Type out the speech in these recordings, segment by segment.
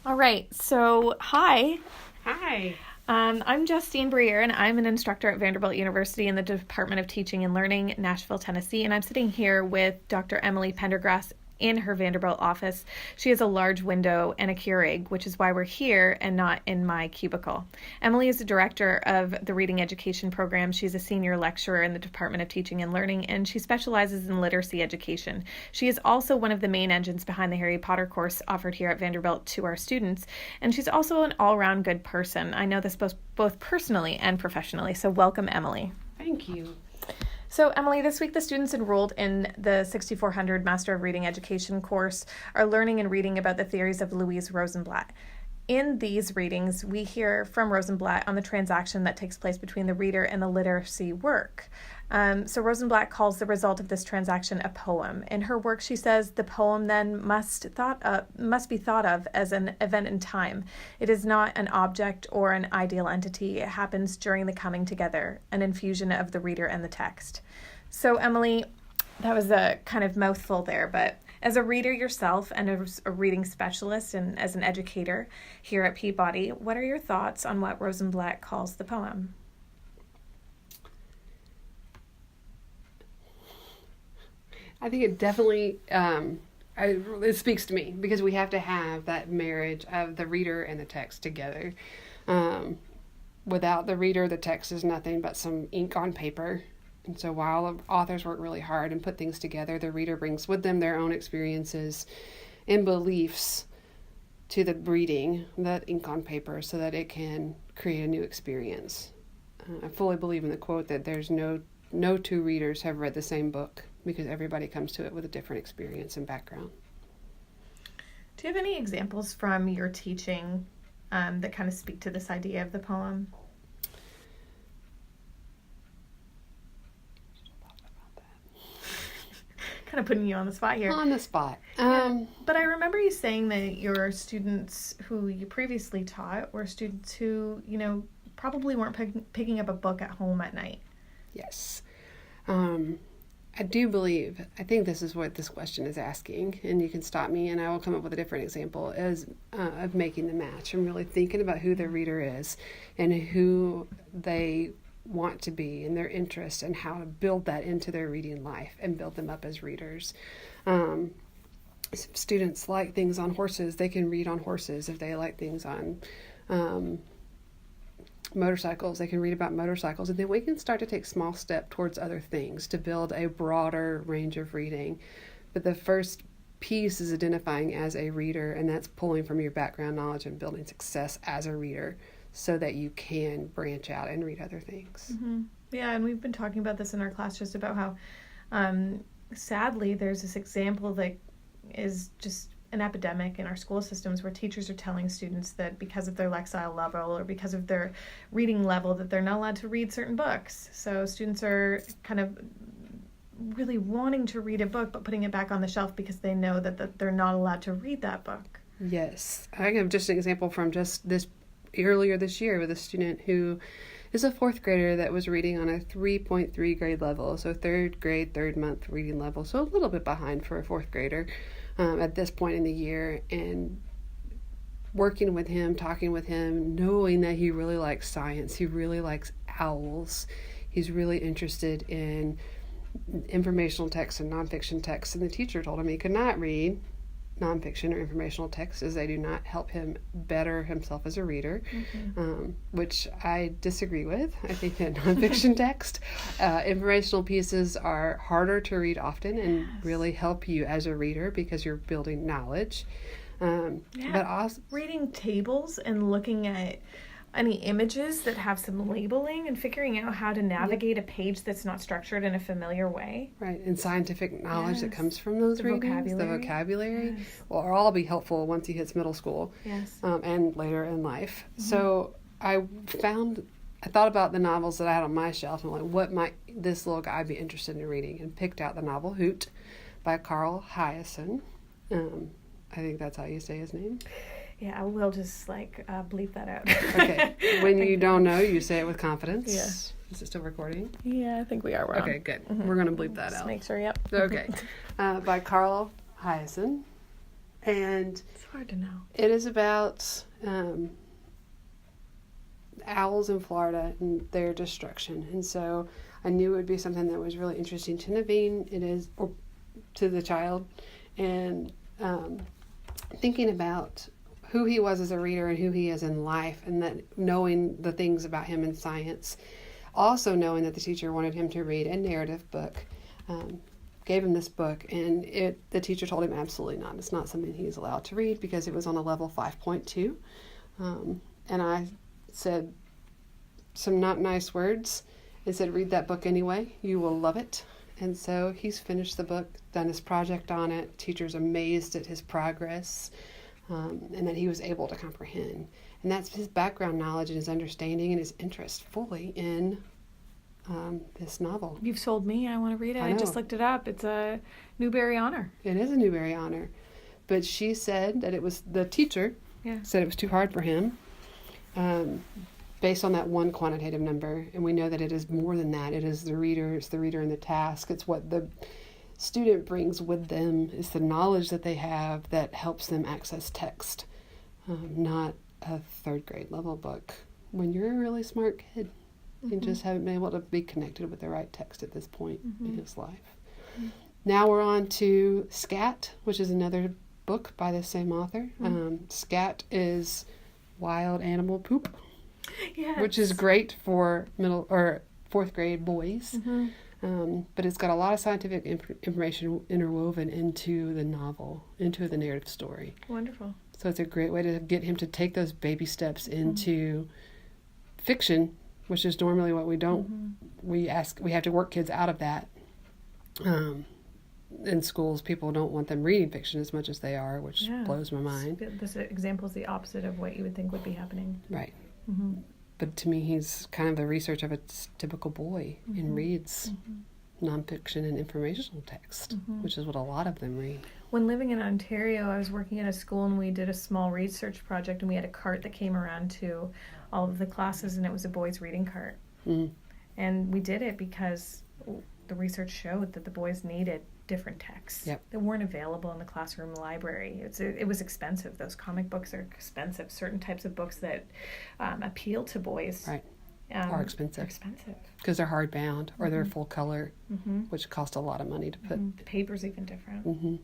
All right, so hi. Hi. I'm Justine Bruyère, and I'm an instructor at Vanderbilt University in the Department of Teaching and Learning, Nashville, Tennessee. And I'm sitting here with Dr. Emily Pendergrass in her Vanderbilt office. She has a large window and a Keurig, which is why we're here and not in my cubicle. Emily is the director of the Reading Education Program. She's a senior lecturer in the Department of Teaching and Learning, and she specializes in literacy education. She is also one of the main engines behind the Harry Potter course offered here at Vanderbilt to our students, and she's also an all-around good person. I know this both personally and professionally, so welcome, Emily. Thank you. So, Emily, this week the students enrolled in the 6400 Master of Reading Education course are learning and reading about the theories of Louise Rosenblatt. In these readings, we hear from Rosenblatt on the transaction that takes place between the reader and the literacy work. So Rosenblatt calls the result of this transaction a poem. In her work, she says the poem then must be thought of as an event in time. It is not an object or an ideal entity. It happens during the coming together, an infusion of the reader and the text. So Emily, that was a kind of mouthful there, but as a reader yourself and as a reading specialist and as an educator here at Peabody, what are your thoughts on what Rosenblatt calls the poem? I think it definitely it speaks to me because we have to have that marriage of the reader and the text together. Without the reader, the text is nothing but some ink on paper. And so while authors work really hard and put things together, the reader brings with them their own experiences and beliefs to the reading, that ink on paper, so that it can create a new experience. I fully believe in the quote that there's no two readers have read the same book because everybody comes to it with a different experience and background. Do you have any examples from your teaching that kind of speak to this idea of the poem? Kind of putting you on the spot here. On the spot. But I remember you saying that your students who you previously taught were students who, probably weren't picking up a book at home at night. Yes. I think this is what this question is asking, and you can stop me and I will come up with a different example of making the match and really thinking about who the reader is and who they want to be and their interests and how to build that into their reading life and build them up as readers. If students like things on horses, they can read on horses. If they like things on motorcycles, they can read about motorcycles, and then we can start to take small steps towards other things to build a broader range of reading. But the first piece is identifying as a reader, and that's pulling from your background knowledge and building success as a reader so that you can branch out and read other things. Mm-hmm. Yeah, and we've been talking about this in our class just about how sadly there's this example that is just an epidemic in our school systems where teachers are telling students that because of their lexile level or because of their reading level that they're not allowed to read certain books. So students are kind of really wanting to read a book but putting it back on the shelf because they know that they're not allowed to read that book. Yes. I have just an example from just this earlier this year with a student who is a fourth grader that was reading on a 3.3 grade level, so third grade, third month reading level, so a little bit behind for a fourth grader at this point in the year, and working with him, talking with him, knowing that he really likes science, he really likes owls, he's really interested in informational text and nonfiction text, and the teacher told him he could not read nonfiction or informational texts as they do not help him better himself as a reader, which I disagree with. I think that nonfiction text, informational pieces are harder to read often and really help you as a reader because you're building knowledge. But also reading tables and looking at any images that have some labeling and figuring out how to navigate a page that's not structured in a familiar way. Right, and scientific knowledge that comes from those readings, the vocabulary, yes, will all be helpful once he hits middle school, yes, and later in life. So I thought about the novels that I had on my shelf and like, what might this little guy be interested in reading, and picked out the novel Hoot by Carl Hiaasen. I think that's how you say his name. Yeah, we'll just bleep that out. Okay. When you don't know, you say it with confidence. Yeah. Is it still recording? Yeah, I think we are. Okay, good. Mm-hmm. We're going to bleep that just out. Make sure, yep. Okay. By Carl Hiaasen. And It's hard to know. it is about owls in Florida and their destruction. And so I knew it would be something that was really interesting to Naveen, or to the child, and thinking about who he was as a reader and who he is in life, and that knowing the things about him in science, also knowing that the teacher wanted him to read a narrative book, gave him this book, and the teacher told him absolutely not. It's not something he's allowed to read because it was on a level 5.2. And I said some not nice words and said, read that book anyway. You will love it. And so he's finished the book, done his project on it. Teacher's amazed at his progress, and that he was able to comprehend. And that's his background knowledge and his understanding and his interest fully in this novel. You've sold me. I want to read it. I just looked it up. It's a Newbery Honor. It is a Newbery Honor. But she said that the teacher said it was too hard for him, based on that one quantitative number. And we know that it is more than that. It is the reader. It's the reader and the task. It's what the student brings with them. It's the knowledge that they have that helps them access text, not a third grade level book. When you're a really smart kid, you just haven't been able to be connected with the right text at this point in his life. Now we're on to Scat, which is another book by the same author. Scat is wild animal poop, which is great for middle or fourth grade boys. But it's got a lot of scientific information interwoven into the novel, into the narrative story. Wonderful. So it's a great way to get him to take those baby steps into fiction, which is normally what we don't. We have to work kids out of that. In schools, people don't want them reading fiction as much as they are, which blows my mind. This example is the opposite of what you would think would be happening. Right. But to me, he's kind of the research of a typical boy and reads nonfiction and informational text, which is what a lot of them read. When living in Ontario, I was working at a school and we did a small research project, and we had a cart that came around to all of the classes, and it was a boys' reading cart. And we did it because the research showed that the boys needed different texts that weren't available in the classroom library. It was expensive. Those comic books are expensive. Certain types of books that appeal to boys are expensive. Because they're hardbound or they're full color, which cost a lot of money to put. The paper's even different.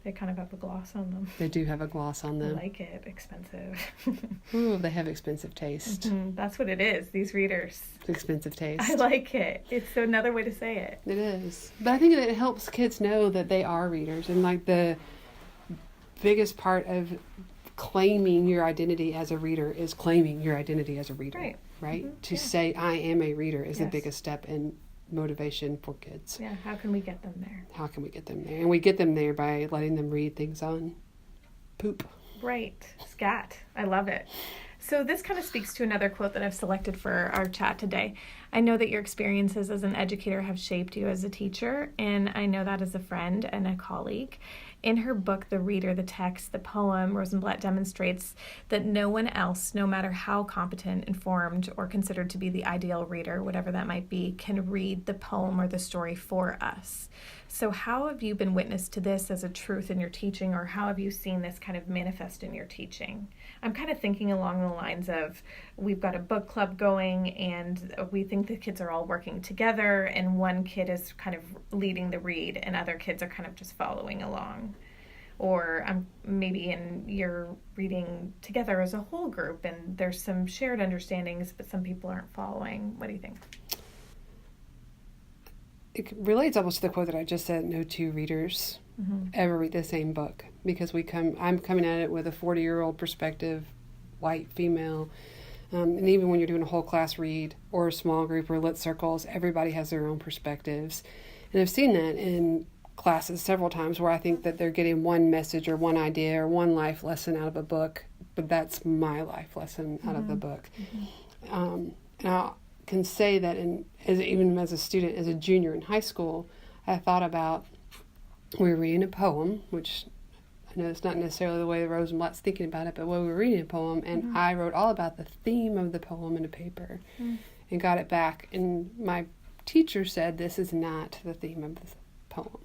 They kind of have a gloss on them. They do have a gloss on them. I like it. Expensive. Ooh, they have expensive taste. That's what it is, these readers. Expensive taste. I like it. It's another way to say it. It is. But I think that it helps kids know that they are readers. And like the biggest part of claiming your identity as a reader is claiming your identity as a reader. Right? To say I am a reader is the biggest step in motivation for kids. How can we get them there? And we get them there by letting them read things on poop. Right. Scat. I love it. So this kind of speaks to another quote that I've selected for our chat today. I know that your experiences as an educator have shaped you as a teacher, and I know that as a friend and a colleague. In her book, The Reader, the Text, the poem, Rosenblatt demonstrates that no one else, no matter how competent, informed, or considered to be the ideal reader, whatever that might be, can read the poem or the story for us. So how have you been witness to this as a truth in your teaching, or how have you seen this kind of manifest in your teaching? I'm kind of thinking along the lines of, we've got a book club going, and we think the kids are all working together, and one kid is kind of leading the read, and other kids are kind of just following along. Or maybe you're reading together as a whole group, and there's some shared understandings, but some people aren't following. What do you think? It relates almost to the quote that I just said, no two readers ever read the same book. Because I'm coming at it with a 40-year-old perspective, white, female. And even when you're doing a whole class read or a small group or lit circles, everybody has their own perspectives. And I've seen that in classes several times where I think that they're getting one message or one idea or one life lesson out of a book, but that's my life lesson out of the book. And I can say that even as a student, as a junior in high school, I thought about, we were reading a poem, which I know it's not necessarily the way Rosenblatt's thinking about it, but we were reading a poem, and I wrote all about the theme of the poem in a paper and got it back. And my teacher said, this is not the theme of the poem.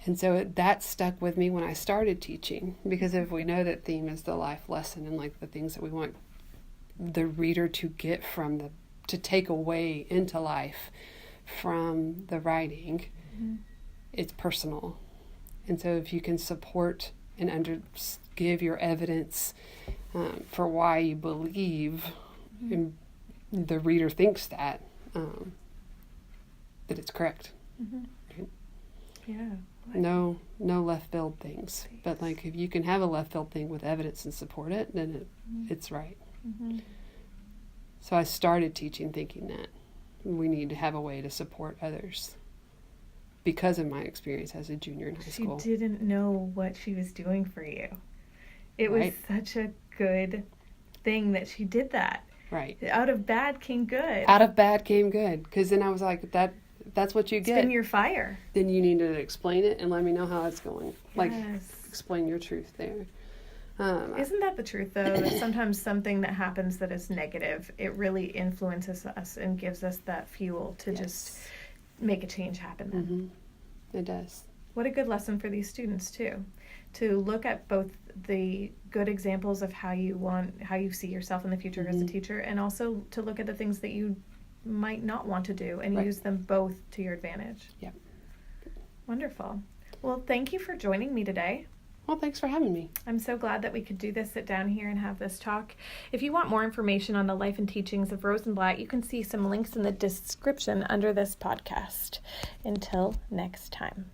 And so that stuck with me when I started teaching, because if we know that theme is the life lesson and like the things that we want the reader to get from to take away into life from the writing, it's personal. And so if you can support and give your evidence for why you believe, and the reader thinks that it's correct. Right? Yeah. No left field things. But like if you can have a left field thing with evidence and support it, then it's right. So I started teaching thinking that we need to have a way to support others because of my experience as a junior in high school. She didn't know what she was doing for you. It was such a good thing that she did that. Right. Out of bad came good. Out of bad came good. Because then I was like, that's what you get. Spin your fire. Then you need to explain it and let me know how it's going. Yes. Like, explain your truth there. Isn't that the truth, though? That sometimes something that happens that is negative, it really influences us and gives us that fuel to just make a change happen then. It does. What a good lesson for these students, too. To look at both the good examples of how you see yourself in the future as a teacher, and also to look at the things that you might not want to do and use them both to your advantage. Yep. Wonderful. Well, thank you for joining me today. Well, thanks for having me. I'm so glad that we could sit down here and have this talk. If you want more information on the life and teachings of Rosenblatt, you can see some links in the description under this podcast. Until next time.